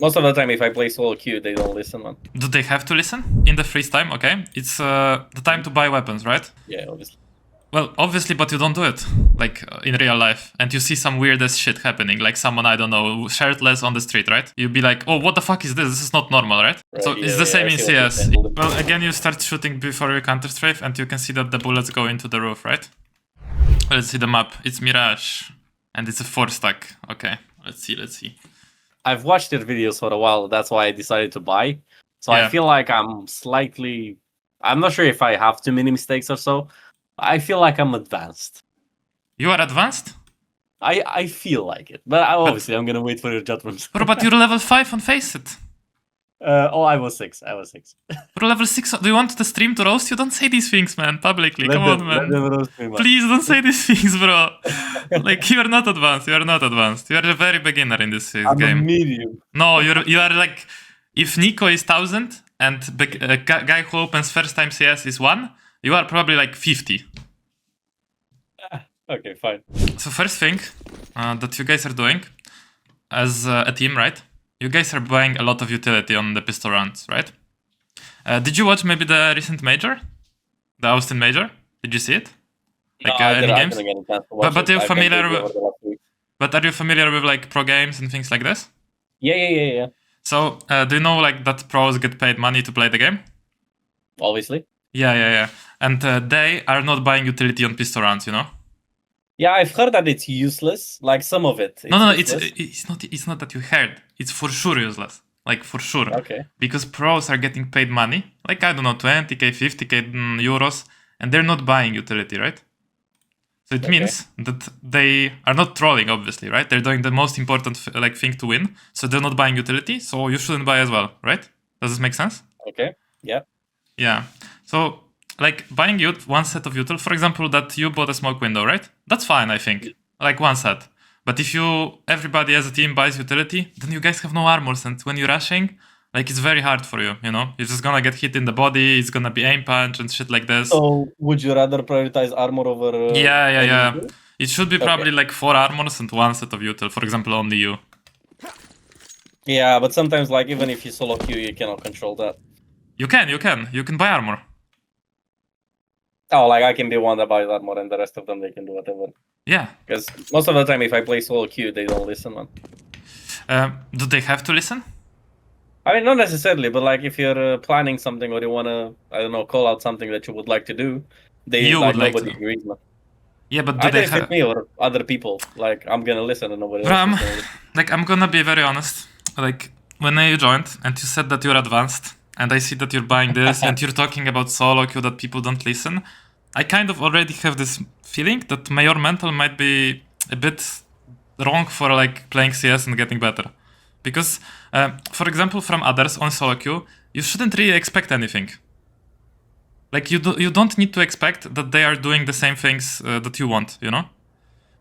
Most of the time, if I play solo queue, they don't listen, man. Do they have to listen in the freeze time? Okay, it's the time to buy weapons, right? Yeah, obviously. Well, obviously, but you don't do it, like, in real life. And you see some weirdest shit happening, like someone, I don't know, shirtless on the street, right? You'd be like, oh, what the fuck is this? This is not normal, right? So Yeah, it's the same I in see what you're CS. saying. Well, again, you start shooting before you counter-strafe, and you can see that the bullets go into the roof, right? Let's see the map. It's Mirage. And it's a 4-stack. Okay, let's see. I've watched your videos for a while. That's why I decided to buy. So Yeah. I feel like I'm not sure if I have too many mistakes or so. I feel like I'm advanced. You are advanced? I feel like it. But obviously, I'm going to wait for your judgment. Bro, but you're level 5 on Face It. I was 6. Bro, level 6. Do you want the stream to roast you? Don't say these things, man, publicly. Come on, man. Let them roast me, man. Please don't say these things, bro. Like, you are not advanced. You are not advanced. You are a very beginner in this game. I'm a medium. No, you are like... If Nico is 1000 and the guy who opens first time CS is 1, you are probably like 50. Okay, fine. So first thing that you guys are doing as a team, right? You guys are buying a lot of utility on the pistol rounds, right? Did you watch maybe the recent major? The Austin major? Did you see it? Like any games? But you're familiar with... But are you familiar with like pro games and things like this? Yeah. So do you know like that pros get paid money to play the game? Obviously. Yeah. And they are not buying utility on pistol rounds, you know? Yeah, I've heard that it's useless. Like some of it. No, it's not that you heard. It's for sure useless. Like for sure. Okay. Because pros are getting paid money, like I don't know, 20k, 50k euros, and they're not buying utility, right? So it means that they are not trolling, obviously, right? They're doing the most important thing to win, so they're not buying utility. So you shouldn't buy as well, right? Does this make sense? Okay. Yeah. Yeah. So like buying one set of util, for example, that you bought a smoke window, right? That's fine, I think. Like one set. But if everybody as a team buys utility, then you guys have no armors, and when you're rushing, like it's very hard for you, you know? You're just gonna get hit in the body, it's gonna be aim punch and shit like this. So would you rather prioritize armor over... Yeah. It should be probably like 4 armors and 1 set of util, for example, only you. Yeah, but sometimes like even if you solo queue, you cannot control that. You can buy armor. Oh, like I can be one that buys armor and the rest of them, they can do whatever. Yeah. Because most of the time, if I play solo queue, they don't listen, man. Do they have to listen? I mean, not necessarily, but like if you're planning something or you want to, I don't know, call out something that you would like to do, nobody agrees, man. Yeah, but do either they if it's me or other people, like I'm gonna listen and nobody else is gonna listen. Like I'm gonna be very honest. Like when you joined and you said that you're advanced, and I see that you're buying this and you're talking about solo queue that people don't listen, I kind of already have this feeling that your mental might be a bit wrong for like playing CS and getting better. Because, for example, from others on solo queue, you shouldn't really expect anything. Like you don't need to expect that they are doing the same things that you want, you know?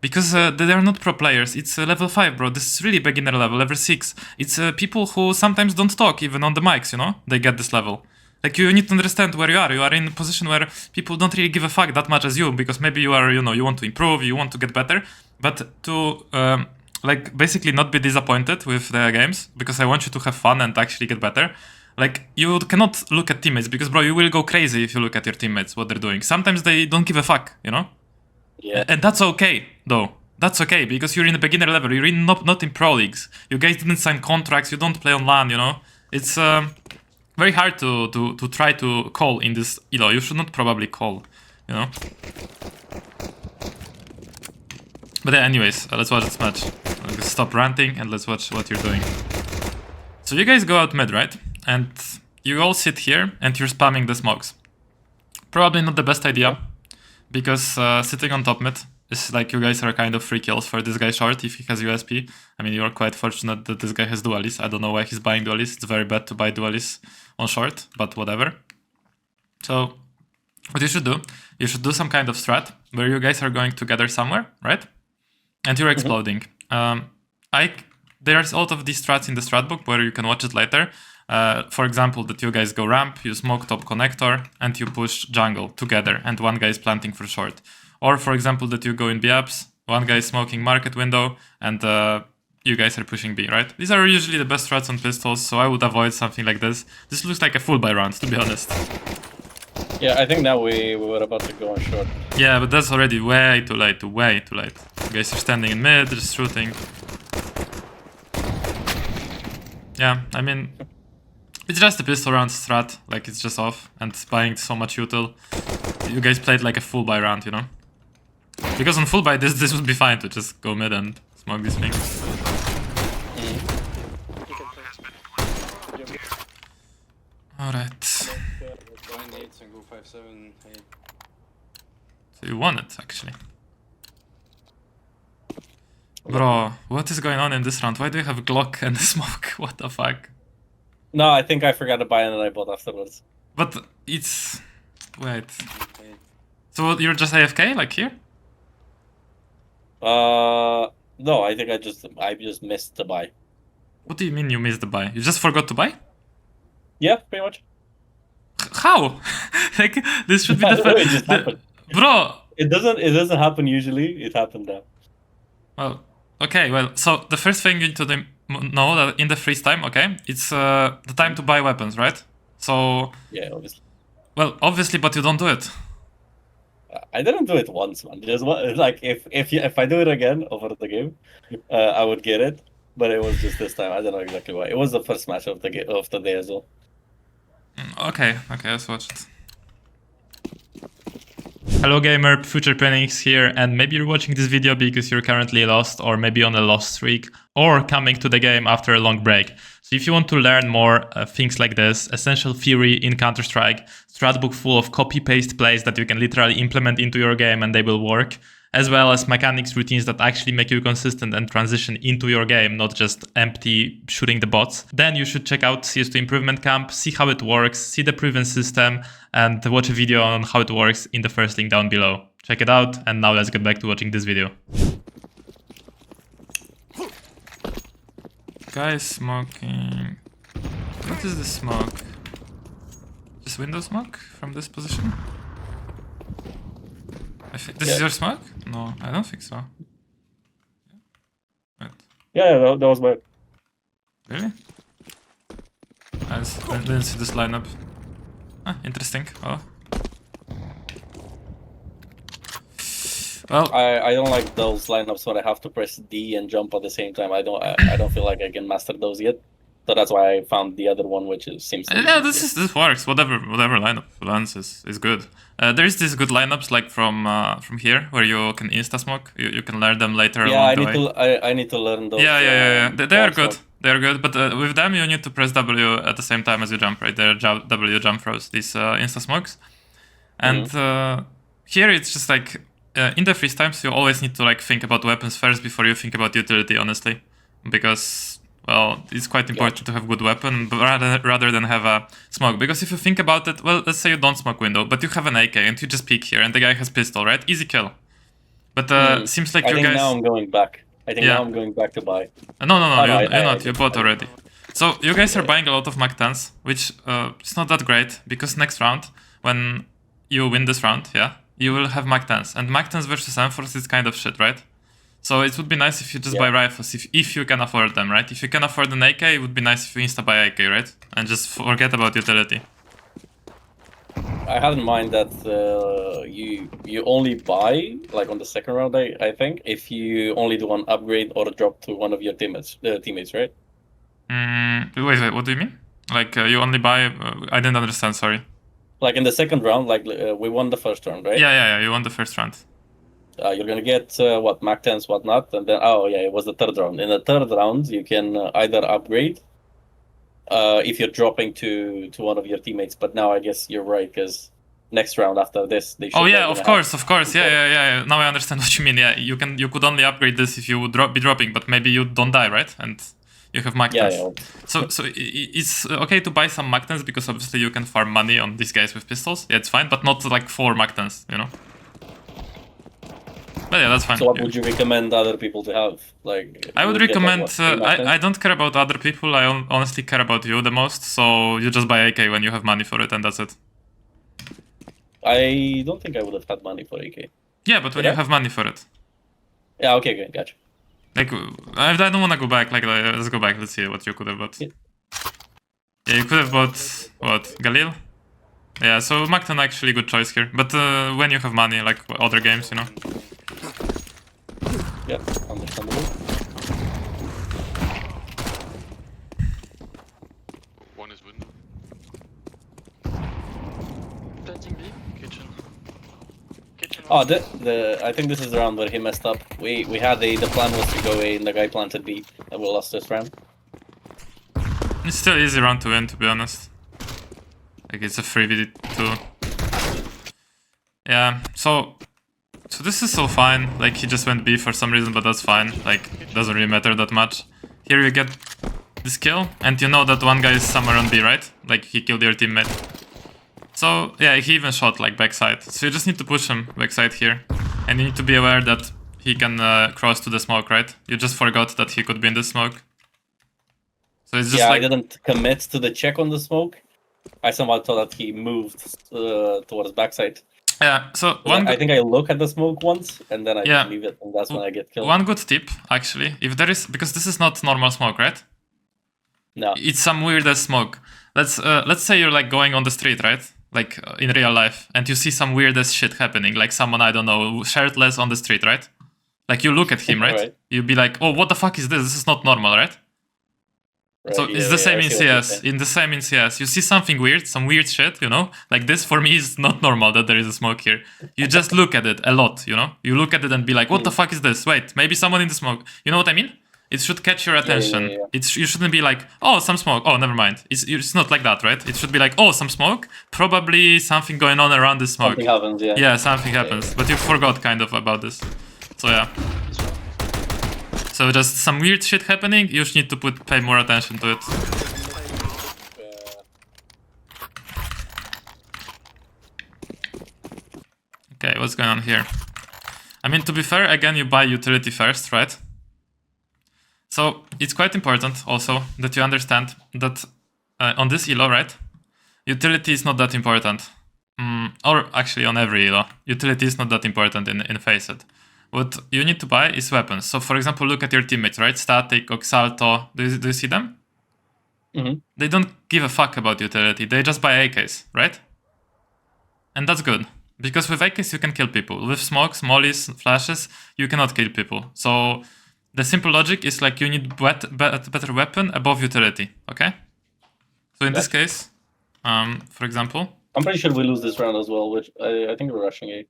Because they are not pro players. It's level 5, bro. This is really beginner level, level 6. It's people who sometimes don't talk, even on the mics, you know? They get this level. Like, you need to understand where you are. You are in a position where people don't really give a fuck that much as you, because maybe you are, you know, you want to improve, you want to get better. But to, like, basically not be disappointed with the games, because I want you to have fun and actually get better. Like, you cannot look at teammates, because, bro, you will go crazy if you look at your teammates, what they're doing. Sometimes they don't give a fuck, you know? Yeah. And that's okay, though. That's okay, because you're in a beginner level. You're not in pro leagues. You guys didn't sign contracts. You don't play on LAN, you know? It's very hard to try to call in this elo. You should not probably call, you know? But yeah, anyways, let's watch this match. Stop ranting and let's watch what you're doing. So you guys go out mid, right? And you all sit here and you're spamming the smokes. Probably not the best idea. Because sitting on top mid is like you guys are kind of free kills for this guy short if he has USP. I mean, you're quite fortunate that this guy has dualies. I don't know why he's buying dualies. It's very bad to buy dualies on short, but whatever. So what you should do some kind of strat where you guys are going together somewhere, right? And you're exploding. There's a lot of these strats in the strat book where you can watch it later. For example, that you guys go ramp, you smoke top connector, and you push jungle together, and one guy is planting for short. Or for example, that you go in B-apps, one guy is smoking market window, and you guys are pushing B, right? These are usually the best strats on pistols, so I would avoid something like this. This looks like a full buy round, to be honest. Yeah, I think now we were about to go on short. Yeah, but that's already way too late, way too late. You guys are standing in mid, just shooting. Yeah, I mean, it's just a pistol round strat, like it's just off, and buying so much util. You guys played like a full buy round, you know? Because on full buy, this would be fine to just go mid and smoke these things. Alright. So you won it, actually. Bro, what is going on in this round? Why do you have a Glock and a smoke? What the fuck? No, I think I forgot to buy and then I bought afterwards. But it's... Wait. So you're just AFK, like here? No, I think I just missed the buy. What do you mean you missed the buy? You just forgot to buy? Yeah, pretty much. How? Like, this should be It just happened. Bro! It doesn't happen usually, it happened now. Well, okay, well, so the first thing you need to know that in the freeze time, okay, it's the time to buy weapons, right? So... Yeah, obviously. Well, obviously, but you don't do it. I didn't do it once, man. Just like if I do it again over the game, I would get it. But it was just this time. I don't know exactly why. It was the first match of the day as well. Okay, let's watch it. Hello gamer, Future Penix here, and maybe you're watching this video because you're currently lost or maybe on a lost streak or coming to the game after a long break. So if you want to learn more things like this, essential theory in Counter-Strike, strat book full of copy-paste plays that you can literally implement into your game and they will work, as well as mechanics routines that actually make you consistent and transition into your game, not just empty shooting the bots, then you should check out CS2 Improvement Camp, see how it works, see the proven system, and watch a video on how it works in the first link down below. Check it out, and now let's get back to watching this video. Guys smoking... What is the smoke? Just window smoke from this position? This is your smoke? No, I don't think so. Wait. Yeah, that was my... Really? I didn't see this lineup. Ah, interesting. Oh. Well, I don't like those lineups where I have to press D and jump at the same time. I don't feel like I can master those yet. So that's why I found the other one, which seems to yeah, this works. Whatever lineup lands is good. There is these good lineups like from here where you can insta smoke. You can learn them later. Yeah, I need to learn those. Yeah. They are good. They are good, but with them you need to press W at the same time as you jump, right? They're W jump throws, these insta smokes, and here it's just like in the freeze times you always need to like think about weapons first before you think about utility, honestly, because. Well, it's quite important to have good weapon rather than have a smoke. Because if you think about it, well, let's say you don't smoke window, but you have an AK and you just peek here and the guy has pistol, right? Easy kill. But seems like you guys... now I'm going back. Now I'm going back to buy. No, you're not. You bought already. So you guys are buying a lot of Mac 10s, which is not that great because next round, when you win this round, you will have Mac 10s. And Mac 10s versus M4s is kind of shit, right? So it would be nice if you just buy rifles, if you can afford them, right? If you can afford an AK, it would be nice if you insta-buy AK, right? And just forget about utility. I had in mind that you only buy, like on the second round, I think, if you only do one upgrade or a drop to one of your teammates, right? Wait, what do you mean? Like, you only buy... I didn't understand, sorry. Like in the second round, like we won the first round, right? Yeah, you won the first round. You're gonna get Mac 10s, whatnot, and then it was the third round. In the third round, you can either upgrade if you're dropping to one of your teammates. But now I guess you're right because next round after this, they should. Oh yeah, of course. Yeah. Now I understand what you mean. Yeah, you could only upgrade this if you would be dropping, but maybe you don't die, right? And you have Mac 10s. Yeah. So it's okay to buy some Mac 10s because obviously you can farm money on these guys with pistols. Yeah, it's fine, but not like 4 Mac 10s, you know. But yeah, that's fine. So what would you recommend other people to have? Like, I would recommend... I don't care about other people, I honestly care about you the most, so you just buy AK when you have money for it and that's it. I don't think I would have had money for AK. Yeah, but when you have money for it. Yeah, okay, gotcha. Like, I don't want to go back. Like, let's go back. Let's see what you could have bought. Yeah. Yeah, you could have bought what? Galil? Yeah, so Macton actually good choice here. But when you have money, like other games, you know. Yeah, understandable. One is window. Planting B. Kitchen. Kitchen. Oh, I think this is the round where he messed up. We had the plan was to go A and the guy planted B, and we lost this round. It's still easy round to win, to be honest. Like it's a 3v2. Yeah, so this is so fine. Like he just went B for some reason, but that's fine. Like doesn't really matter that much. Here you get this kill, and you know that one guy is somewhere on B, right? Like he killed your teammate. So yeah, he even shot like backside. So you just need to push him backside here, and you need to be aware that he can cross to the smoke, right? You just forgot that he could be in the smoke. So it's just like I didn't commit to the check on the smoke. I somehow thought that he moved towards backside. yeah. So I think I look at the smoke once and then I Yeah. just leave it, and that's when I get killed. One good tip, actually, if there is, because this is not normal smoke, right? No. It's some weird ass smoke. Let's say you're like going on the street, right? Like in real life, and you see some weird ass shit happening, like someone, I don't know, shirtless on the street, right? Like you look at him, right? Right. You'll be like, oh, what the fuck is this? This is not normal, right? Right, So yeah, it's the same I in see what you're CS. saying. In the same in CS, you see something weird, some weird shit, you know? Like this for me is not normal that there is a smoke here. You just look at it a lot, you know? You look at it and be like, what the fuck is this? Wait, maybe someone in the smoke. You know what I mean? It should catch your attention. yeah. You shouldn't be like, oh, some smoke. Oh, never mind. It's not like that, right? It should be like, oh, some smoke. Probably something going on around the smoke. Something happens, yeah. Yeah, something happens. But you forgot kind of about this. So yeah. So just some weird shit happening. You just need to pay more attention to it. Okay, what's going on here? I mean, to be fair, again, you buy utility first, right? So it's quite important also that you understand that on this elo, right? Utility is not that important. Or actually on every elo, utility is not that important in Faceit. What you need to buy is weapons. So for example, look at your teammates, right? Static, Oxalto, do you see them? Mm-hmm. They don't give a fuck about utility, they just buy AKs, right? And that's good. Because with AKs you can kill people. With smokes, mollies, flashes, you cannot kill people. So the simple logic is like you need better weapon above utility, okay? So in this case, for example... I'm pretty sure we lose this round as well, which I think we're rushing A.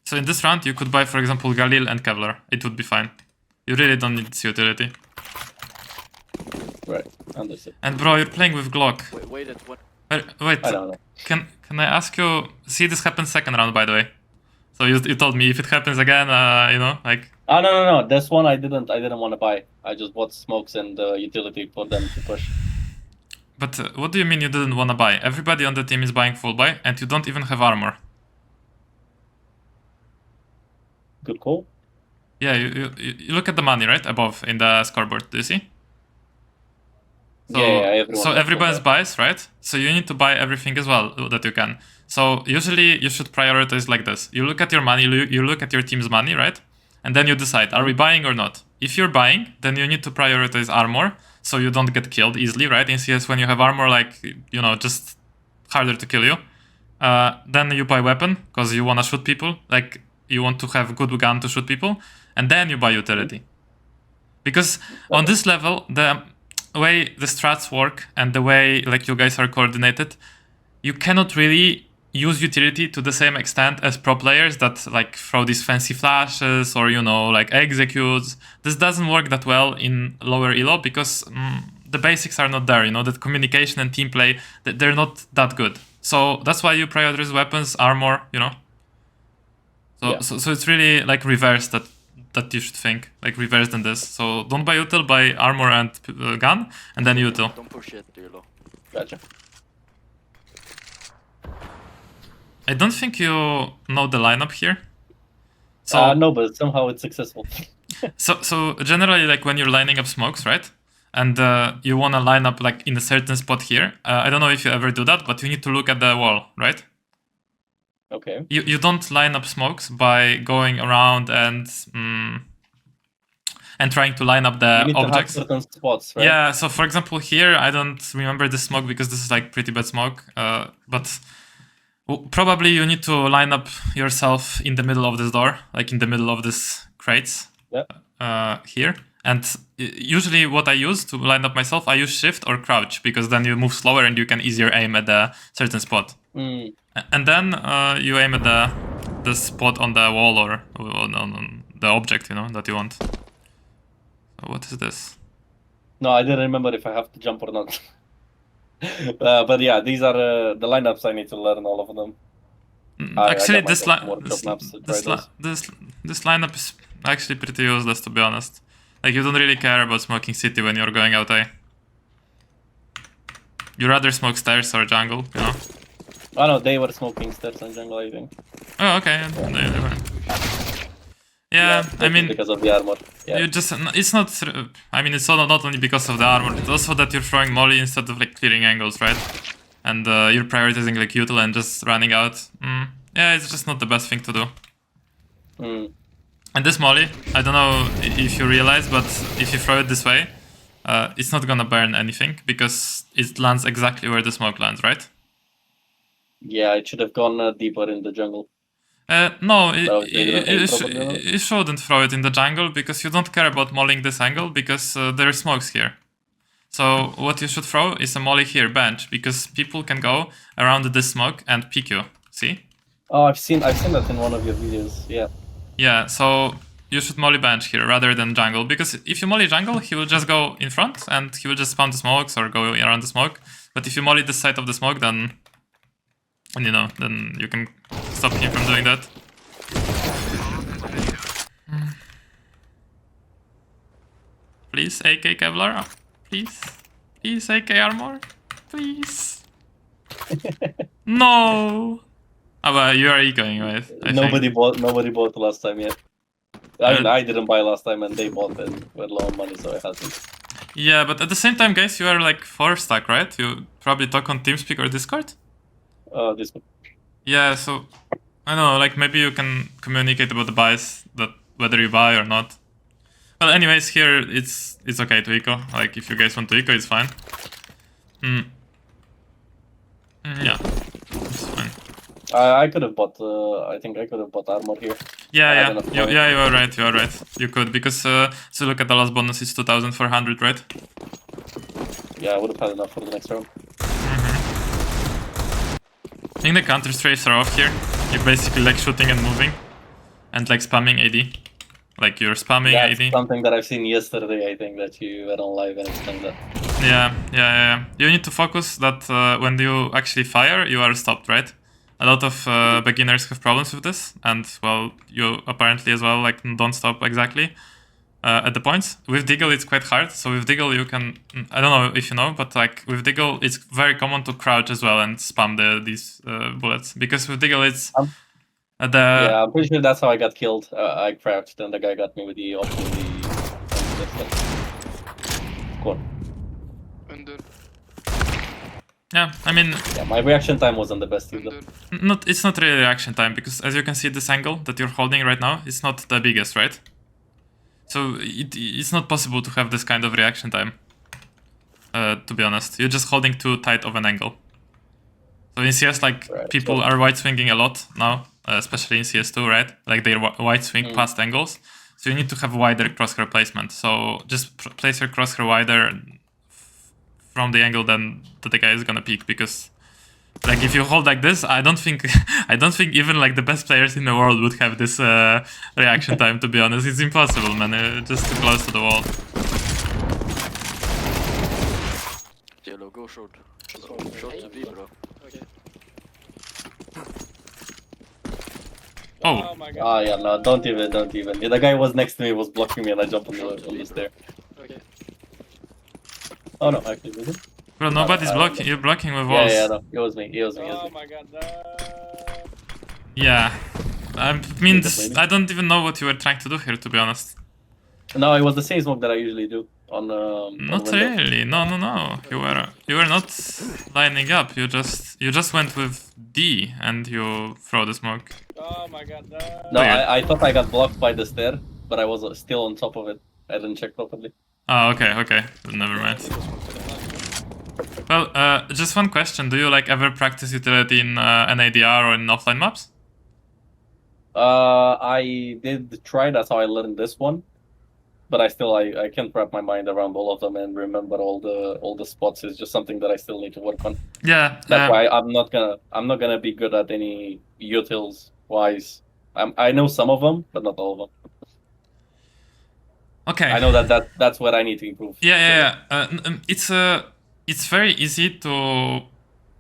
So in this round, you could buy, for example, Galil and Kevlar. It would be fine. You really don't need this utility. Right, understood. And bro, you're playing with Glock. Wait, what? Wait, I don't know. can I ask you... See, this happened second round, by the way. So you told me if it happens again, you know, like... Oh, no. This one I didn't want to buy. I just bought smokes and utility for them to push. But what do you mean you didn't want to buy? Everybody on the team is buying full buy, and you don't even have armor. Good call. Yeah, you look at the money, right? Above in the scoreboard, do you see? So, everybody's buys, right? So you need to buy everything as well that you can. So usually you should prioritize like this. You look at your money, you look at your team's money, right? And then you decide, are we buying or not? If you're buying, then you need to prioritize armor, so you don't get killed easily, right? In CS, when you have armor, like, you know, just harder to kill you. Then you buy weapon, because you want to shoot people. Like, you want to have a good gun to shoot people. And then you buy utility. Because on this level, the way the strats work and the way like you guys are coordinated, you cannot really use utility to the same extent as pro players that like throw these fancy flashes or, you know, like executes. This doesn't work that well in lower elo because the basics are not there, you know, that communication and team play, they're not that good. So that's why you prioritize weapons, armor, you know. So it's really like reverse that you should think, like reverse than this. So don't buy util, buy armor and gun, and then util. Don't push it too low. Gotcha. I don't think you know the lineup here. So no, but somehow it's successful. so generally, like when you're lining up smokes, right? And you want to line up like in a certain spot here. I don't know if you ever do that, but you need to look at the wall, right? Okay. You don't line up smokes by going around and and trying to line up You the need to have objects. certain spots, right? Yeah, so for example here, I don't remember this smoke because this is like pretty bad smoke, but probably you need to line up yourself in the middle of this door, like in the middle of this crates. Yeah. Here. And usually what I use to line up myself, I use shift or crouch, because then you move slower and you can easier aim at a certain spot. And then you aim at the spot on the wall or on the object, you know, that you want. So what is this? No, I didn't remember if I have to jump or not. But yeah, these are the lineups I need to learn all of them. Actually, I got myself more job maps to try those. this lineup is actually pretty useless, to be honest. Like, you don't really care about smoking city when you're going out A. You rather smoke stairs or jungle, you know? Oh no, they were smoking stairs and jungle, I think. Oh, okay. Yeah, I mean, because of the armor. Yeah. you just, it's not, I mean, it's not only because of the armor, it's also that you're throwing molly instead of like clearing angles, right? And you're prioritizing like util and just running out. Yeah, it's just not the best thing to do. And this molly, I don't know if you realize, but if you throw it this way, it's not gonna burn anything because it lands exactly where the smoke lands, right? Yeah, it should have gone deeper in the jungle. No, it shouldn't throw it in the jungle because you don't care about mollying this angle because there are smokes here. So what you should throw is a molly here, bench, because people can go around this smoke and pick you. See? Oh, I've seen that in one of your videos. Yeah. Yeah, so you should molly bench here rather than jungle, because if you molly jungle, he will just go in front and he will just spawn the smokes or go around the smoke. But if you molly this side of the smoke, then you know, then you can stop him from doing that. Please, AK Kevlar. Please. Please, AK armor. Please. No. Oh, but you are ecoing, right? Nobody bought last time yet. I mean, I didn't buy last time and they bought and were low on money, so I had to. Yeah, but at the same time, guys, you are like 4 stack, right? You probably talk on TeamSpeak or Discord? Discord. Yeah, so I don't know, like maybe you can communicate about the buys, that whether you buy or not. Well, anyways, here it's okay to eco. Like, if you guys want to eco, it's fine. Yeah, it's fine. I could have bought. I think I could have bought armor here. Yeah, you are right. You are right. You could, because so look at the last bonus. It's 2,400, right? Yeah, I would have had enough for the next round. I think the counter strays are off here. You're basically like shooting and moving, and like spamming AD. Like you're spamming That's AD. something that I've seen yesterday. I think that you were on live and explained that. Yeah. You need to focus that when you actually fire, you are stopped, right? A lot of beginners have problems with this, and well, you apparently as well like don't stop exactly at the points. With Deagle, it's quite hard. So with Deagle, you can, I don't know if you know, but like with Deagle, it's very common to crouch as well and spam these bullets, because with Deagle, it's yeah, I'm pretty sure that's how I got killed. I crouched and the guy got me with the option. Go on. And then yeah, I mean, yeah, my reaction time wasn't the best either. It's not really reaction time, because as you can see, this angle that you're holding right now, it's not the biggest, right? So it's not possible to have this kind of reaction time, to be honest. You're just holding too tight of an angle. So in CS, like, people are wide swinging a lot now, especially in CS2, right? Like, they wide swing past angles. So you need to have wider crosshair placement. So just place your crosshair wider from the angle then that the guy is gonna peek, because like if you hold like this, I don't think even like the best players in the world would have this reaction time, to be honest. It's impossible, man. Just too close to the wall. Yellow, go short. Short to B, bro. Okay. Oh my god. Ah, yeah, no, don't even. Yeah, the guy was next to me, was blocking me, and I jumped on the stair. Okay. Oh no, actually, was it? Bro, nobody's blocking. You're blocking with walls. Yeah, no, it was me. Oh my god, no. Yeah, I mean, I don't even know what you were trying to do here, to be honest. No, it was the same smoke that I usually do on. Not really. No. You were not lining up. You just went with D and you throw the smoke. Oh my god, no. No, I thought I got blocked by the stair, but I was still on top of it. I didn't check properly. Oh, okay. Never mind. Well, just one question. Do you like ever practice utility in an ADR or in offline maps? I did try. That's how I learned this one. But I can't wrap my mind around all of them and remember all the spots. Is just something that I still need to work on. Yeah. That's why I'm not gonna be good at any utils wise. I know some of them, but not all of them. Okay. I know that's what I need to improve. Yeah. It's very easy to.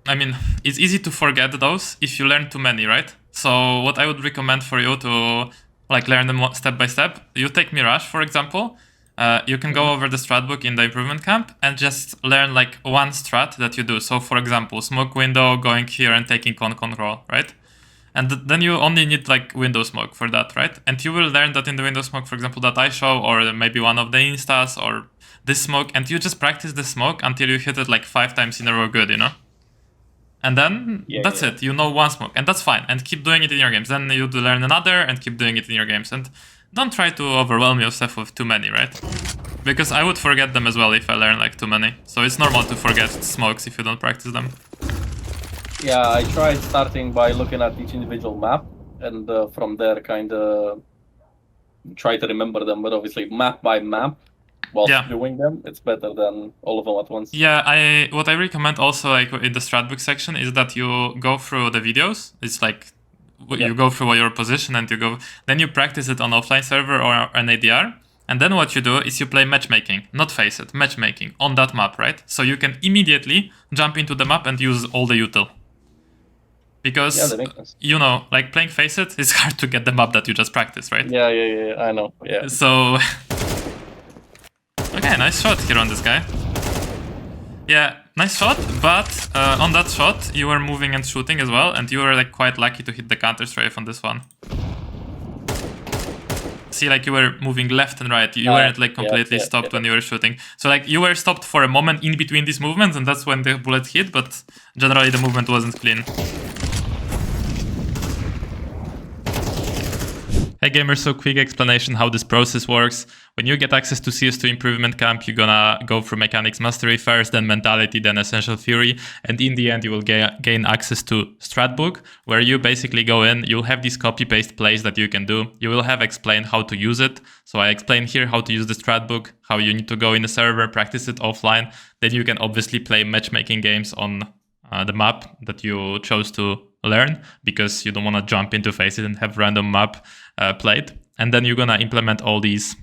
I mean, it's easy to forget those if you learn too many, right? So what I would recommend for you to like learn them step by step. You take Mirage, for example. You can go over the strat book in the improvement camp and just learn like one strat that you do. So for example, smoke window, going here and taking con control, right? And then you only need like window smoke for that, right? And you will learn that in the window smoke, for example, that I show, or maybe one of the instas, or this smoke, and you just practice the smoke until you hit it like 5 times in a row good, you know? And then that's it. You know one smoke, and that's fine. And keep doing it in your games. Then you learn another and keep doing it in your games. And don't try to overwhelm yourself with too many, right? Because I would forget them as well if I learn like too many. So it's normal to forget smokes if you don't practice them. Yeah, I tried starting by looking at each individual map, and from there kind of try to remember them. But obviously, map by map, while doing them, it's better than all of them at once. Yeah, what I recommend also like in the stratbook section is that you go through the videos. It's like you go through your position and then you practice it on offline server or an ADR. And then what you do is you play matchmaking, not face it, matchmaking on that map, right? So you can immediately jump into the map and use all the util. Because, you know, like playing face it, it's hard to get the map that you just practiced, right? Yeah, I know, yeah. So, okay, nice shot here on this guy. Yeah, nice shot, but on that shot, you were moving and shooting as well, and you were like quite lucky to hit the counter strafe on this one. See, like you were moving left and right, you weren't like completely stopped when you were shooting. So like you were stopped for a moment in between these movements, and that's when the bullet hit, but generally the movement wasn't clean. Hey gamers, so quick explanation how this process works. When you get access to CS2 Improvement Camp, you're gonna go through Mechanics Mastery first, then Mentality, then Essential Theory, and in the end you will gain access to Stratbook, where you basically go in, you'll have these copy-paste plays that you can do. You will have explained how to use it. So I explain here how to use the Stratbook, how you need to go in the server, practice it offline. Then you can obviously play matchmaking games on the map that you chose to learn, because you don't want to jump into faces and have random map played. And then you're gonna implement all these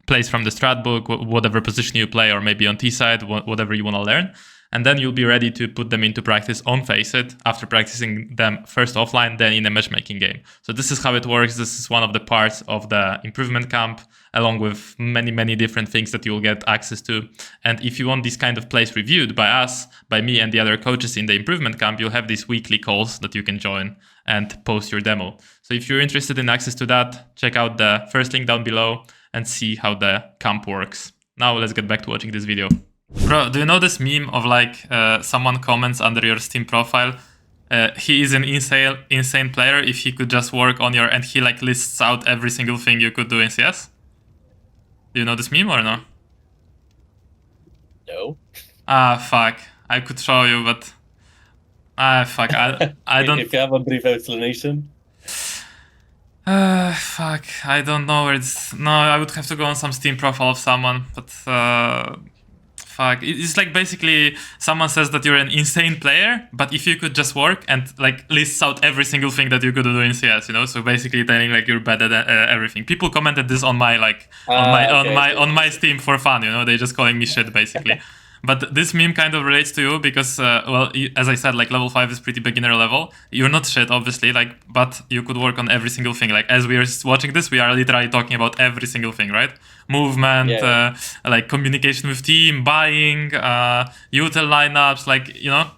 plays from the strat book, whatever position you play, or maybe on T side, whatever you want to learn. And then you'll be ready to put them into practice on Faceit after practicing them first offline, then in a matchmaking game. So this is how it works. This is one of the parts of the improvement camp, along with many, many different things that you'll get access to. And if you want these kind of plays reviewed by us, by me and the other coaches in the improvement camp, you'll have these weekly calls that you can join and post your demo. So if you're interested in access to that, check out the first link down below and see how the camp works. Now let's get back to watching this video. Bro, do you know this meme of like someone comments under your Steam profile, he is an insane player if he could just work on your, and he like lists out every single thing you could do in CS? Do you know this meme or no? No. Ah, fuck. I could show you, but fuck. I don't. If you have a brief explanation. Fuck. I don't know where it's. No, I would have to go on some Steam profile of someone, but fuck. It's like basically someone says that you're an insane player, but if you could just work and like lists out every single thing that you could do in CS, you know. So basically telling like you're better than everything. People commented this on my like on my Steam for fun, you know. They're just calling me shit basically. But this meme kind of relates to you because, well, as I said, like level 5 is pretty beginner level. You're not shit, obviously, like, but you could work on every single thing. Like, as we are watching this, we are literally talking about every single thing, right? Movement, like communication with team, buying, util lineups, like, you know?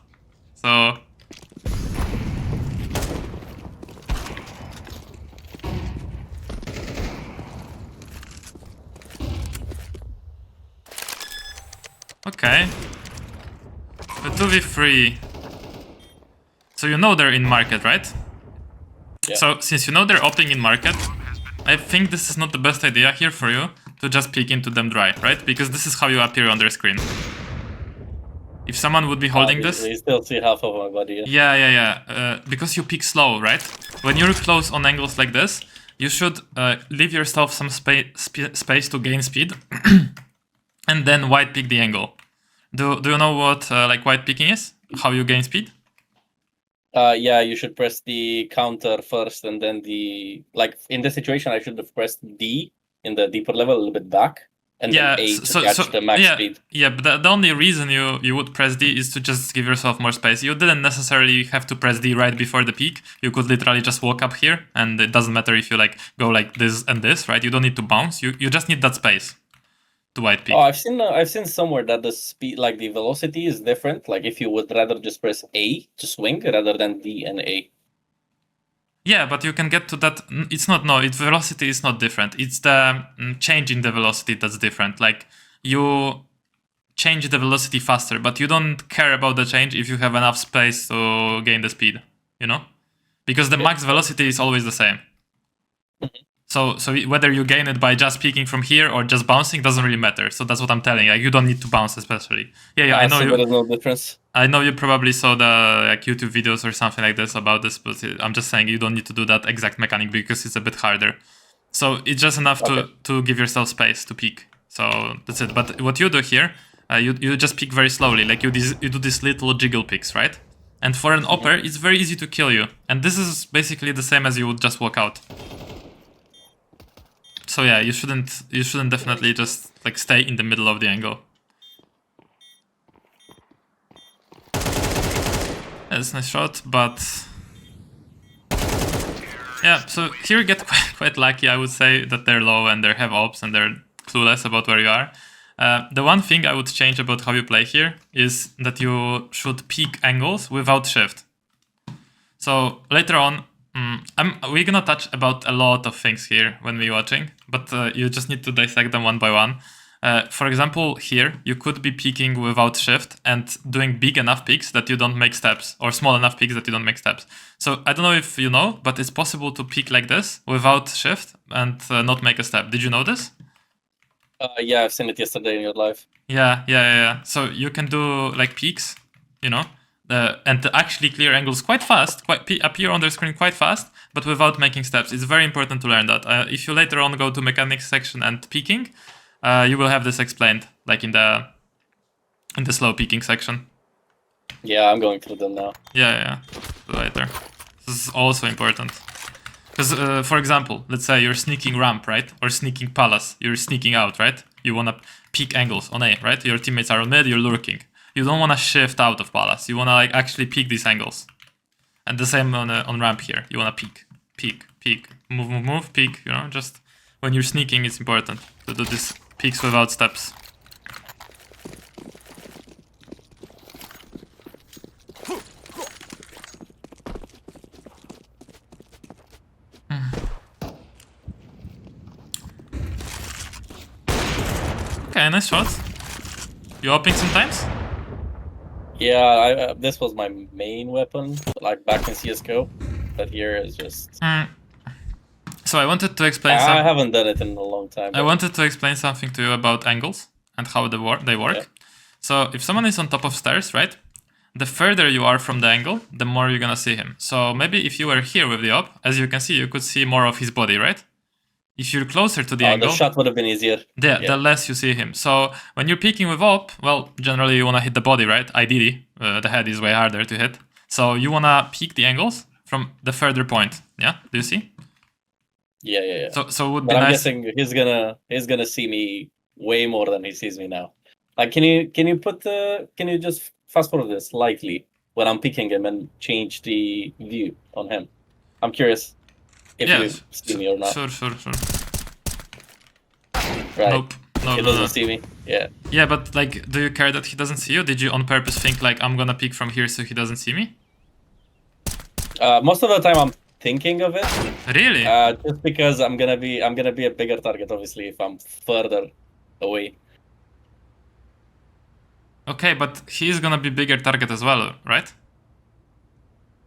So... Okay. The 2v3. So you know they're in market, right? Yeah. So since you know they're opting in market, I think this is not the best idea here for you to just peek into them dry, right? Because this is how you appear on their screen. If someone would be holding this... You still see half of my body. Yeah. Because you peek slow, right? When you're close on angles like this, you should leave yourself some space to gain speed, and then wide peek the angle. Do you know what like wide peeking is? How you gain speed? Yeah, you should press the counter first, and then like in this situation, I should have pressed D in the deeper level a little bit back, and then A to catch the max speed. Yeah, but the only reason you would press D is to just give yourself more space. You didn't necessarily have to press D right before the peak. You could literally just walk up here, and it doesn't matter if you like go like this and this, right? You don't need to bounce. You just need that space to wide peak. Oh, I've seen somewhere that the speed, like the velocity, is different. Like if you would rather just press A to swing rather than D and A. Yeah, but you can get to that. It's not, no, its velocity is not different. It's the change in the velocity that's different. Like you change the velocity faster, but you don't care about the change if you have enough space to gain the speed, you know? Because the max velocity is always the same. So whether you gain it by just peeking from here or just bouncing doesn't really matter. So that's what I'm telling you. Like, you don't need to bounce, especially. Yeah, I know so there's no difference. I know you probably saw the like YouTube videos or something like this about this, but I'm just saying you don't need to do that exact mechanic because it's a bit harder. So it's just enough to give yourself space to peek. So that's it. But what you do here, you just peek very slowly. Like you do these little jiggle peeks, right? And for an upper, it's very easy to kill you. And this is basically the same as you would just walk out. So yeah, you shouldn't definitely just like stay in the middle of the angle. That's a nice shot, but yeah, so here you get quite lucky, I would say, that they're low and they have ops and they're clueless about where you are. The one thing I would change about how you play here is that you should peek angles without shift. So later on, we're gonna touch about a lot of things here when we're watching, but you just need to dissect them one by one. For example, here, you could be peeking without shift and doing big enough peaks that you don't make steps, or small enough peaks that you don't make steps. So I don't know if you know, but it's possible to peek like this without shift and not make a step. Did you know this? Yeah, I've seen it yesterday in your live. Yeah. So you can do like peaks, you know, and actually clear angles quite fast, appear on the screen quite fast, but without making steps. It's very important to learn that. If you later on go to mechanics section and peeking, you will have this explained, like in the slow peeking section. Yeah, I'm going through them now. Yeah. Later. This is also important. Because, for example, let's say you're sneaking ramp, right? Or sneaking palace. You're sneaking out, right? You want to peek angles on A, right? Your teammates are on mid, you're lurking. You don't want to shift out of palace. You want to like actually peek these angles. And the same on ramp here. You want to peek, move, peek, you know? Just when you're sneaking, it's important to do these peeks without steps. Okay, nice shot. You opening sometimes? Yeah, this was my main weapon, like back in CSGO. But here is just... So I wanted to explain I haven't done it in a long time. I wanted to explain something to you about angles and how they work. Yeah. So if someone is on top of stairs, right? The further you are from the angle, the more you're gonna see him. So maybe if you were here with the op, as you can see, you could see more of his body, right? If you're closer to the angle, the shot would have been easier. The less you see him. So when you're peeking with op, well, generally you wanna hit the body, right? Ideally, the head is way harder to hit. So you wanna peek the angles from the further point. Yeah, do you see? Yeah. So it would but be I'm nice. guessing he's gonna see me way more than he sees me now. Like, can you just fast forward this slightly when I'm picking him and change the view on him? I'm curious if you see me or not. Sure. Right. Nope. He doesn't see me. Yeah. Yeah, but like, do you care that he doesn't see you? Did you on purpose think like I'm gonna peek from here so he doesn't see me? Most of the time I'm thinking of it. Really? Just because I'm gonna be a bigger target, obviously, if I'm further away. Okay, but he's gonna be bigger target as well, right?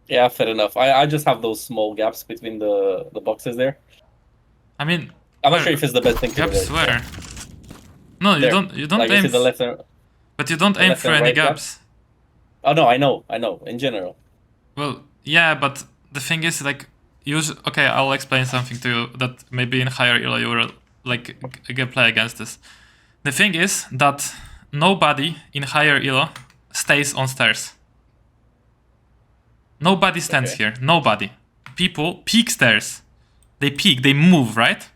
Yeah, fair enough. I just have those small gaps between the boxes there. I mean, I'm not sure if it's the best thing to do. Gaps there. where? No, you There. don't. You don't Like, you aim. see the left and But you don't the aim left for and any right gaps. oh no, I know. In general. Well, yeah, but the thing is, like, okay, I'll explain something to you that maybe in higher elo you will like play against this. The thing is that nobody in higher elo stays on stairs. Nobody stands here. Nobody. People peek stairs. They peek. They move, right?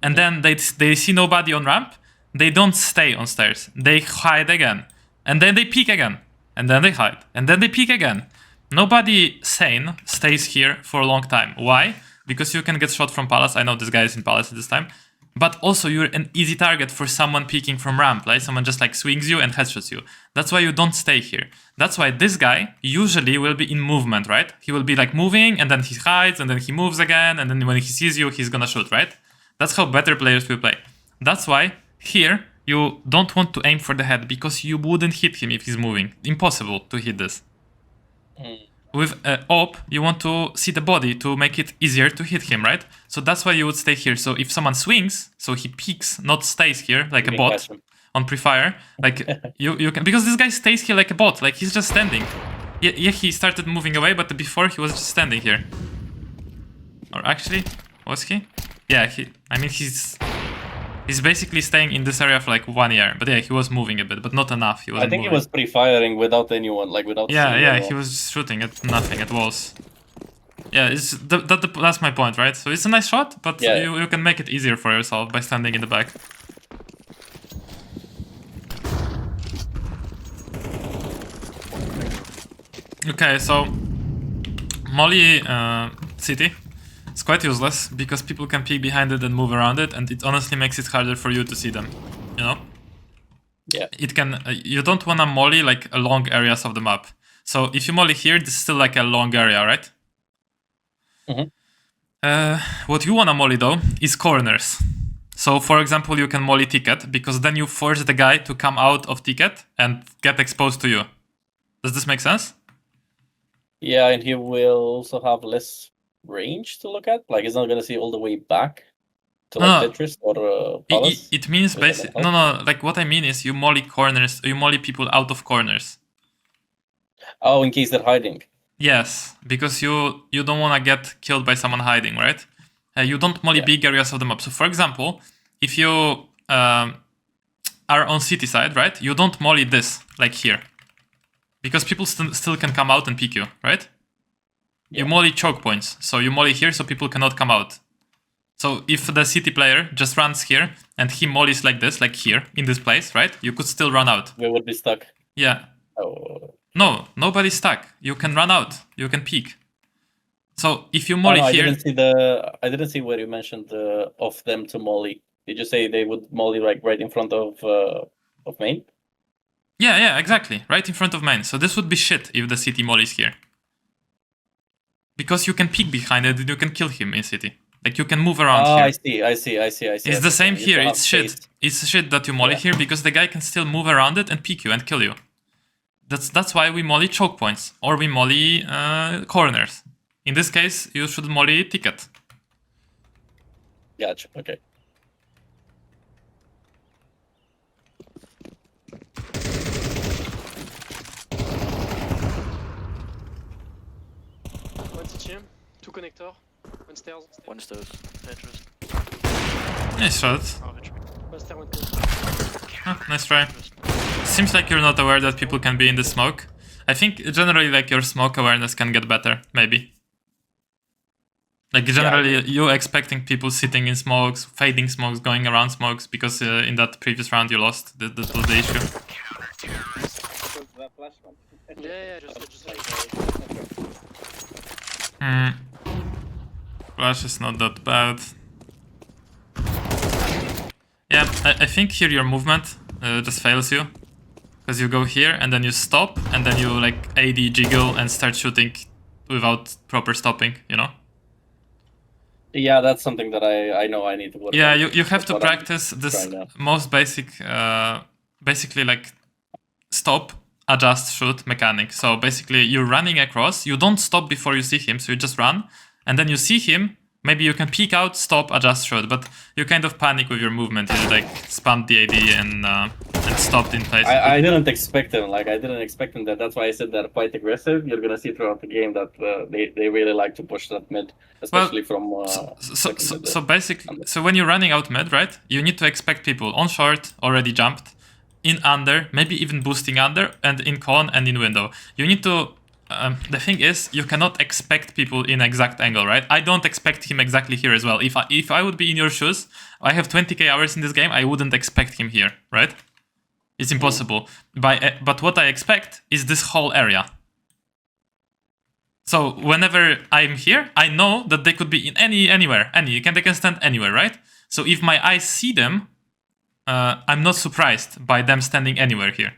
And then they see nobody on ramp. They don't stay on stairs. They hide again, and then they peek again, and then they hide, and then they peek again. Nobody sane stays here for a long time. Why? Because you can get shot from palace. I know this guy is in palace at this time. But also you're an easy target for someone peeking from ramp, right? Someone just like swings you and headshots you. That's why you don't stay here. That's why this guy usually will be in movement, right? He will be like moving and then he hides and then he moves again. And then when he sees you, he's gonna shoot, right? That's how better players will play. That's why here you don't want to aim for the head because you wouldn't hit him if he's moving. Impossible to hit this. With op, you want to see the body to make it easier to hit him, right? So that's why you would stay here. So if someone swings, so he peeks, not stays here like a bot on pre-fire, like you can, because this guy stays here like a bot, like he's just standing. Yeah, he started moving away, but before he was just standing here. Or actually, was he? Yeah, he's basically staying in this area for like 1 year. But yeah, he was moving a bit, but not enough. I think he was pre-firing without anyone, like without. Yeah, he was just shooting at nothing, at walls. Yeah, that's my point, right? So it's a nice shot, but you can make it easier for yourself by standing in the back. Okay, so Molly City. It's quite useless because people can peek behind it and move around it, and it honestly makes it harder for you to see them. You know? Yeah. It can. You don't wanna molly like long areas of the map. So if you molly here, this is still like a long area, right? What you wanna molly though is corners. So for example, you can molly ticket because then you force the guy to come out of ticket and get exposed to you. Does this make sense? Yeah, and he will also have less range to look at. Like he's not gonna see all the way back to like Tetris or Palace. It means basically no. Like what I mean is you molly corners. You molly people out of corners. Oh, in case they're hiding. Yes, because you don't want to get killed by someone hiding, right? You don't molly big areas of the map. So for example, if you are on city side, right? You don't molly this like here, because people still can come out and pick you, right? You molly choke points. So you molly here so people cannot come out. So if the city player just runs here and he mollies like this, like here, in this place, right? You could still run out. We would be stuck. Yeah. Oh. No, nobody's stuck. You can run out. You can peek. So if you molly here... I didn't see where you mentioned of them to molly. Did you say they would molly like right in front of main? Yeah, exactly. Right in front of main. So this would be shit if the city mollies here. Because you can peek behind it and you can kill him in city. Like you can move around here. I see. It's the same here. It's shit. It's shit that you molly here because the guy can still move around it and peek you and kill you. That's why we molly choke points or we molly corners. In this case, you should molly ticket. Gotcha. Okay. Two connector, one stairs. One stairs. Entrance. Nice shot. One stair, one connector. Nice try. Seems like you're not aware that people can be in the smoke. I think generally like your smoke awareness can get better, maybe. Like generally you expecting people sitting in smokes, fading smokes, going around smokes, because in that previous round you lost. That was the issue. Yeah, just Flash is not that bad. Yeah, I think here your movement just fails you. Because you go here and then you stop and then you like AD jiggle and start shooting without proper stopping, you know? Yeah, that's something that I know I need to work on. Yeah, you have to practice this most basic, basically like stop, adjust, shoot mechanic. So basically you're running across, you don't stop before you see him, so you just run, and then you see him, Maybe you can peek out, stop, adjust shot, but you kind of panic with your movement. You like spammed the AD and stopped in place. I didn't expect them. Like I didn't expect them that. That's why I said they're quite aggressive. You're gonna see throughout the game that they really like to push that mid, especially from. So basically, so when you're running out mid, right? You need to expect people on short already jumped, in under, maybe even boosting under, and in con and in window. You need to. The thing is, you cannot expect people in exact angle, right? I don't expect him exactly here as well. If I would be in your shoes, I have 20k hours in this game, I wouldn't expect him here, right? It's impossible. But what I expect is this whole area. So whenever I'm here, I know that they could be in anywhere. They can stand anywhere, right? So if my eyes see them, I'm not surprised by them standing anywhere here.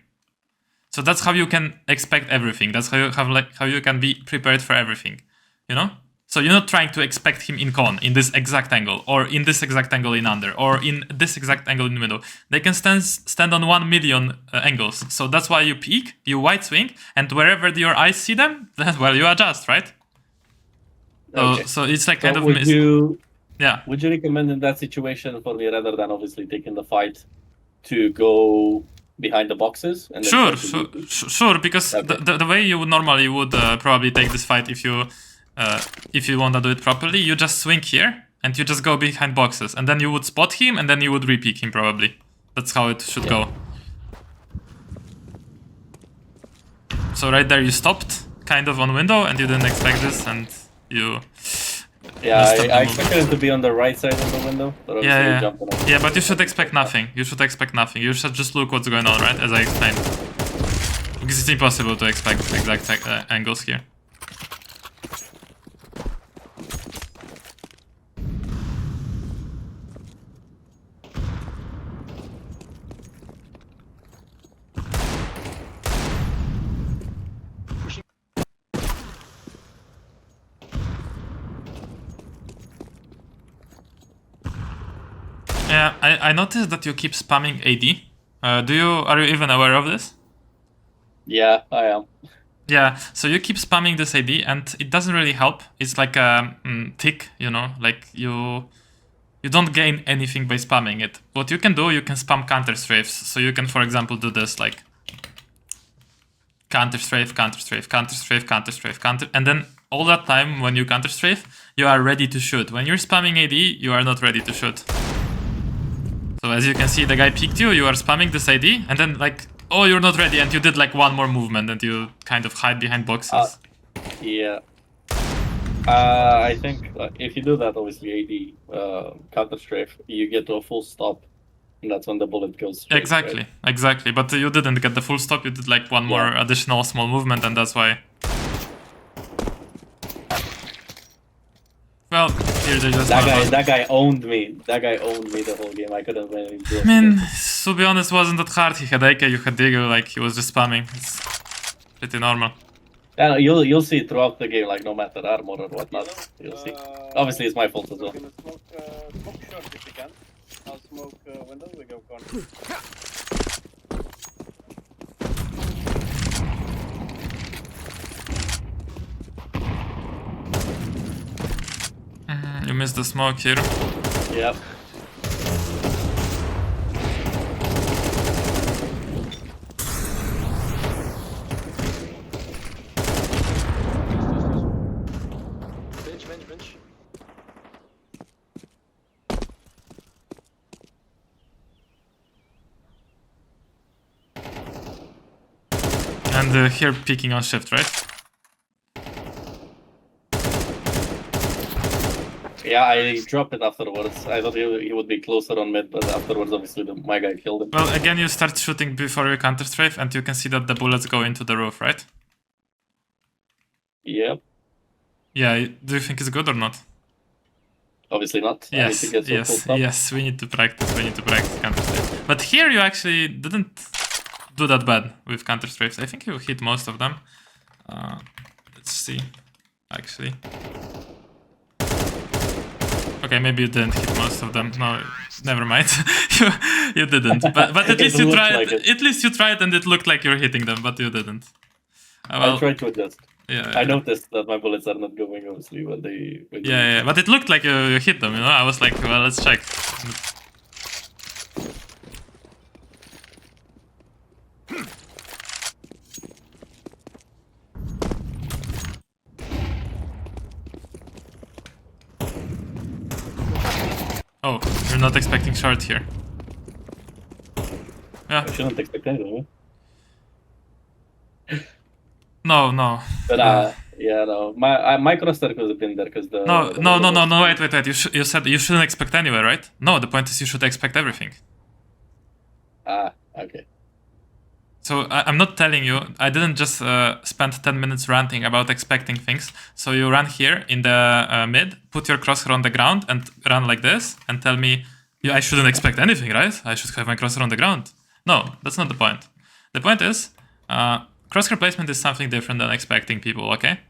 So that's how you can expect everything. That's how you can be prepared for everything, you know? So you're not trying to expect him in con, in this exact angle, or in this exact angle in under, or in this exact angle in the middle. They can stand on 1 million angles. So that's why you peek, you wide swing, and wherever your eyes see them, that's where you adjust, right? Okay. So it's like kind of would you recommend in that situation for me, rather than obviously taking the fight, to go behind the boxes? And sure, because okay. the way you would normally probably take this fight if you want to do it properly, you just swing here and you just go behind boxes, and then you would spot him and then you would re-peek him probably. That's how it should go. So right there you stopped kind of on window and you didn't expect this, and you... Yeah, I expected it to be on the right side of the window, but obviously you jumped on it. Yeah, but you should expect nothing. You should expect nothing. You should just look what's going on, right? As I explained. Because it's impossible to expect exact angles here. Yeah, I noticed that you keep spamming AD. Are you even aware of this? Yeah, I am. Yeah, so you keep spamming this AD and it doesn't really help. It's like a tick, you know, like you don't gain anything by spamming it. What you can do, you can spam counter strafes. So you can, for example, do this like counter strafe, counter strafe, counter strafe, counter strafe, counter, and then all that time when you counter strafe, you are ready to shoot. When you're spamming AD, you are not ready to shoot. So as you can see, the guy peeked you, you are spamming this AD, and then like, oh, you're not ready, and you did like one more movement, and you kind of hide behind boxes. Yeah. I think if you do that, obviously AD, counter strafe, you get to a full stop, and that's when the bullet goes straight. Exactly, right? exactly. But you didn't get the full stop, you did like one more additional small movement, and that's why... Well, here they just... That guy owned me. That guy owned me the whole game. I couldn't really do it. I mean, to be honest, wasn't that hard. He had AK, you had Digger, like he was just spamming. It's pretty normal. Yeah, you'll see throughout the game, like no matter armor or whatnot, you'll see. Obviously, it's my fault as well. Smoke short if you can. I'll smoke window, we go corner. You missed the smoke here. Yep. Bench. And here peeking on shift, right? Yeah, I dropped it afterwards. I thought he would be closer on mid, but afterwards, obviously, my guy killed him. Well, again, you start shooting before you counter strafe, and you can see that the bullets go into the roof, right? Yep. Yeah, do you think it's good or not? Obviously not. Yes, yes, we need to practice counter strafe. But here you actually didn't do that bad with counter strafes. I think you hit most of them. Let's see, actually. Okay, maybe you didn't hit most of them. No, never mind. you didn't. But at least you tried. At least you tried, and it looked like you're hitting them, but you didn't. Well, I tried to adjust. Yeah, I noticed that my bullets are not going, obviously, when they. yeah, but it looked like you hit them, you know? I was like, well, let's check. Oh, you're not expecting short here. Yeah. I shouldn't expect anything. No, no. But yeah, no. My crosshair could have been there because the. No, the no, window no, no, was- no, wait. You said you shouldn't expect anywhere, right? No, the point is you should expect everything. Okay. So I'm not telling you, I didn't just spend 10 minutes ranting about expecting things. So you run here in the mid, put your crosshair on the ground and run like this and tell me, yeah, I shouldn't expect anything, right? I should have my crosshair on the ground. No, that's not the point. The point is, crosshair placement is something different than expecting people, okay?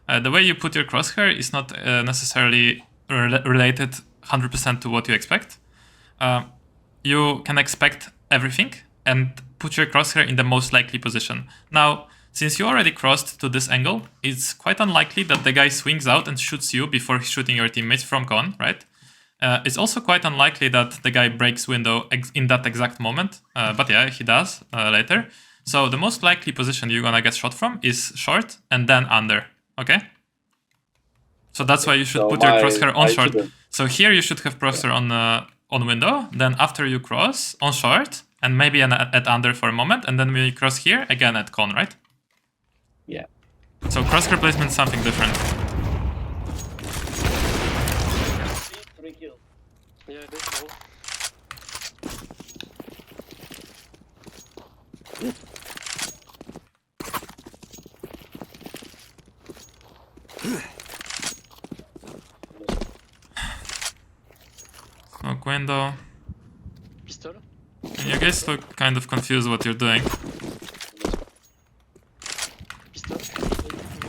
The way you put your crosshair is not necessarily related 100% to what you expect. You can expect everything and put your crosshair in the most likely position. Now, since you already crossed to this angle, it's quite unlikely that the guy swings out and shoots you before shooting your teammates from con, right? It's also quite unlikely that the guy breaks window in that exact moment, but yeah, he does later. So the most likely position you're gonna get shot from is short and then under, okay? So that's why you should put your crosshair on short. So here you should have crosshair on window, then after you cross, on short, and maybe at under for a moment, and then when you cross here, again at con, right? Yeah. So crosshair placement is something different. 3 kills. Yeah, that's all. Smoke window. Pistol. You guys look kind of confused what you're doing. Pistol.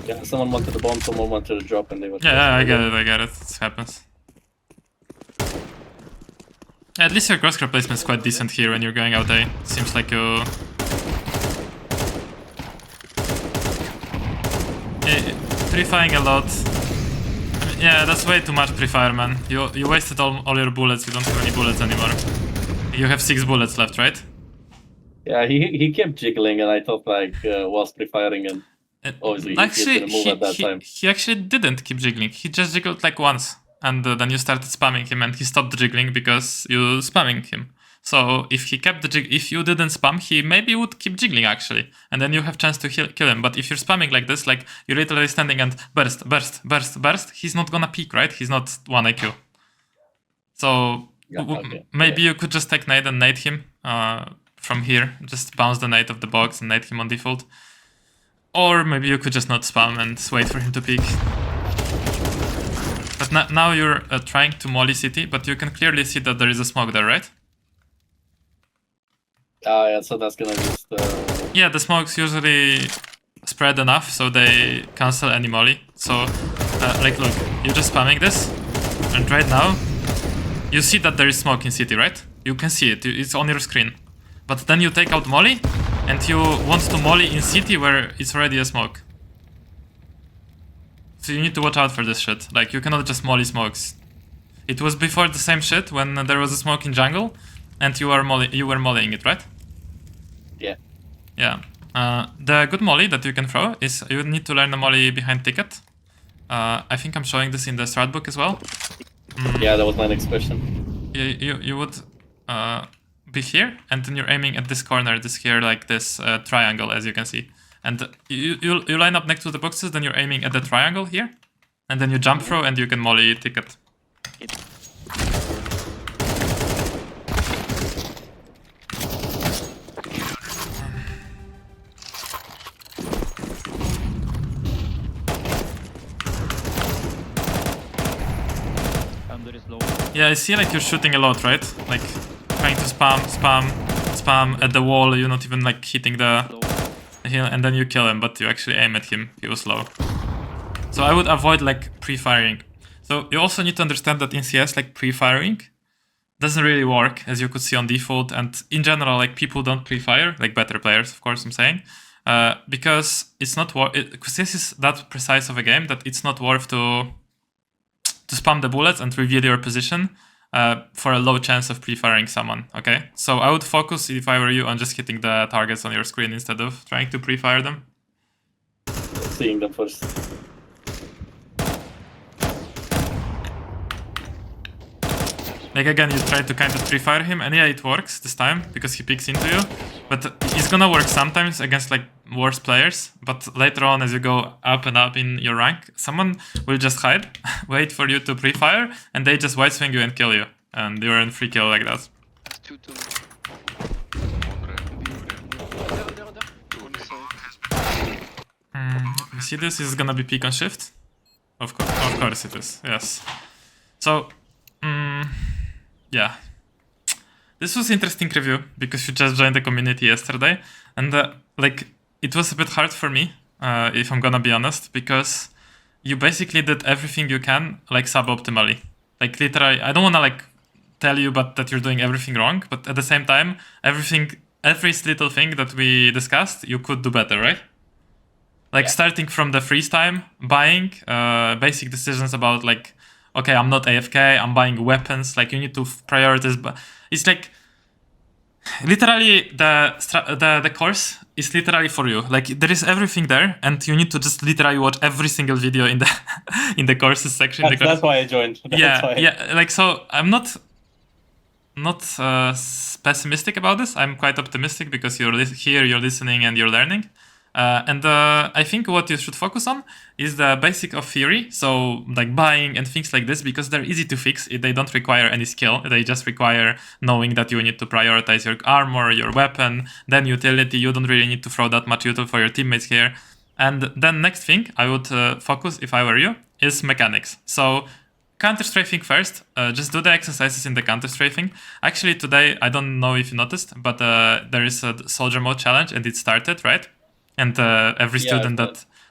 Yeah, someone wanted the bomb, someone wanted to drop, and they were. Yeah, I get it. It happens. At least your crosshair placement is quite decent here when you're going out A. Seems like you... Pre-firing a lot. Yeah, that's way too much pre-fire, man. You wasted all your bullets, you don't have any bullets anymore. You have 6 bullets left, right? Yeah, he kept jiggling, and I thought like whilst pre-firing, and obviously Actually, he didn't move at that time. he actually didn't keep jiggling. He just jiggled like once, and then you started spamming him, and he stopped jiggling because you spamming him. So if he kept if you didn't spam, he maybe would keep jiggling actually, and then you have chance to kill him. But if you're spamming like this, like you're literally standing and burst, he's not gonna peek, right? He's not 1 IQ. So maybe you could just take nade and nade him from here. Just bounce the nade of the box and nade him on default. Or maybe you could just not spam and wait for him to peek. But now you're trying to molly city, but you can clearly see that there is a smoke there, right? Yeah, so that's gonna just. Yeah, the smokes usually spread enough so they cancel any molly. So, like, look, you're just spamming this, and right now, you see that there is smoke in city, right? You can see it, it's on your screen. But then you take out molly, and you want to molly in city where it's already a smoke. So you need to watch out for this shit. Like, you cannot just molly smokes. It was before the same shit when there was a smoke in jungle, and you were mollying it, right? Yeah. Yeah. The good molly that you can throw is you need to learn a molly behind ticket. I think I'm showing this in the strat book as well. Yeah, that was my next question. You would be here, and then you're aiming at this corner, this here, like this triangle, as you can see. And you line up next to the boxes, then you're aiming at the triangle here, and then you jump throw, and you can molly ticket. Yeah, I see like you're shooting a lot, right? Like trying to spam at the wall, you're not even like hitting the hill, and then you kill him, but you actually aim at him, he was low. So I would avoid like pre-firing. So you also need to understand that in CS like pre-firing doesn't really work, as you could see on default, and in general like people don't pre-fire, like better players of course I'm saying. because it's not worth. Because this is that precise of a game that it's not worth to spam the bullets and reveal your position for a low chance of pre-firing someone. Okay, so I would focus, if I were you, on just hitting the targets on your screen instead of trying to pre-fire them. Seeing them first. Like again, you try to kind of pre-fire him, and yeah, it works this time because he peeks into you. But it's gonna work sometimes against like worse players. But later on, as you go up and up in your rank, someone will just hide, wait for you to pre-fire, and they just white swing you and kill you, and you're in free kill like that. 2 2. You see this is gonna be peak on shift? Of course it is, yes. So, yeah. This was interesting review because you just joined the community yesterday, and like it was a bit hard for me, if I'm gonna be honest, because you basically did everything you can like suboptimally. Like literally, I don't wanna like tell you that you're doing everything wrong, but at the same time, every little thing that we discussed, you could do better, right? Like starting from the freeze time, buying, basic decisions about like, okay, I'm not AFK, I'm buying weapons, like you need to prioritize. But it's like, literally the course is literally for you. Like there is everything there, and you need to just literally watch every single video in the in the courses section. That's why I joined. Yeah. Like so, I'm not pessimistic about this. I'm quite optimistic because you're here, you're listening, and you're learning. And I think what you should focus on is the basic of theory, so like buying and things like this, because they're easy to fix. They don't require any skill. They just require knowing that you need to prioritize your armor, your weapon, then utility. You don't really need to throw that much util for your teammates here. And then next thing I would focus, if I were you, is mechanics. So counter-strafing first, just do the exercises in the counter-strafing. Actually today, I don't know if you noticed, but there is a soldier mode challenge and it started, right? And every student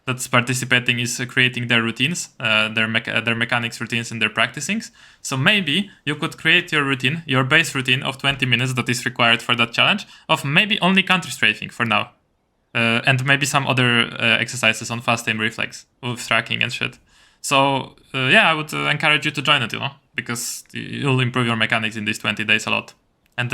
that's participating is creating their routines, their mechanics routines and their practicings. So maybe you could create your routine, your base routine of 20 minutes that is required for that challenge, of maybe only counter-strafing for now. And maybe some other exercises on fast aim reflex with tracking and shit. So yeah, I would encourage you to join it, you know, because you'll improve your mechanics in these 20 days a lot. And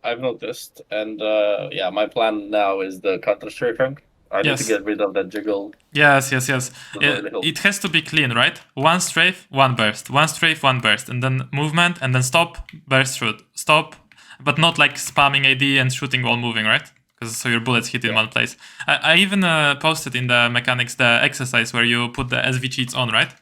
I've noticed, and my plan now is the counter-strafing. I need to get rid of that jiggle. Yes. It has to be clean, right? One strafe, one burst. One strafe, one burst. And then movement, and then stop, burst, shoot. Stop, but not like spamming AD and shooting while moving, right? Because so your bullets hit in one place. I even posted in the mechanics the exercise where you put the SV cheats on, right?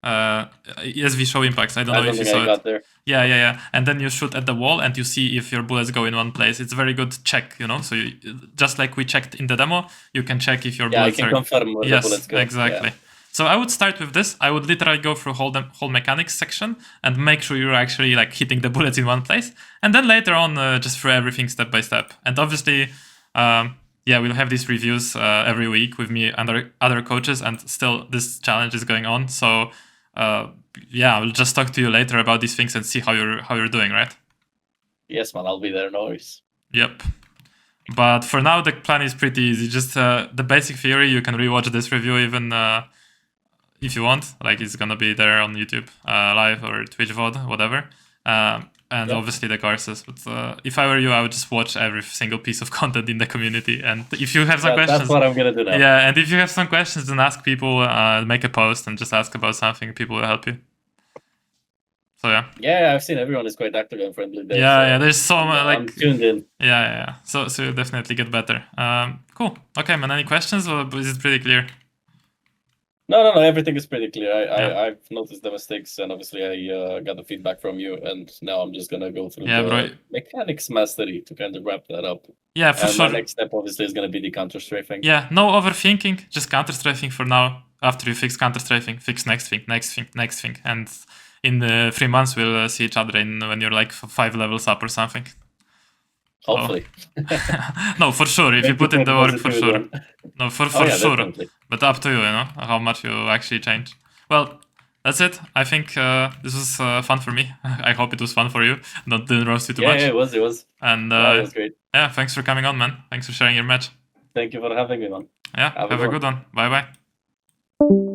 SV show impacts. I don't know if you saw it. There. Yeah. And then you shoot at the wall and you see if your bullets go in one place. It's a very good check, you know. So you, just like we checked in the demo, you can check if your bullets are. Yeah, I can confirm where the bullets go. Exactly. Yeah. So I would start with this. I would literally go through whole mechanics section and make sure you're actually like hitting the bullets in one place. And then later on, just through everything step by step. And obviously, we'll have these reviews every week with me and other coaches. And still, this challenge is going on. So I'll just talk to you later about these things and see how you're doing, right? Yes, man, I'll be there, no worries. Yep. But for now, the plan is pretty easy. Just the basic theory, you can rewatch this review even if you want. Like, it's gonna be there on YouTube live or Twitch VOD, whatever. Obviously the courses. But if I were you, I would just watch every single piece of content in the community. And if you have some questions... That's what I'm going to do now. Yeah, and if you have some questions, then ask people, make a post and just ask about something. People will help you. So, yeah. Yeah, I've seen everyone is quite active and friendly there. Yeah, there's so much... I'm tuned in. Yeah. So you definitely get better. Cool. Okay, man, any questions, or is it pretty clear? No, everything is pretty clear. I've noticed the mistakes, and obviously I got the feedback from you, and now I'm just gonna go through the mechanics mastery to kind of wrap that up. Yeah, for sure. My next step obviously is gonna be the counter-strafing. Yeah, no overthinking, just counter-strafing for now. After you fix counter-strafing, fix next thing. And in 3 months, we'll see each other when you're like 5 levels up or something. Hopefully. No, for sure. If you put in the work, for sure. No, for sure. Definitely. But up to you, you know, how much you actually change. Well, that's it. I think this was fun for me. I hope it was fun for you. Didn't roast you too Yeah, much. yeah, it was. And Yeah, it was great. yeah, thanks for coming on, man. Thanks for sharing your match. Thank you for having me, man. Yeah, have a good one. Bye bye.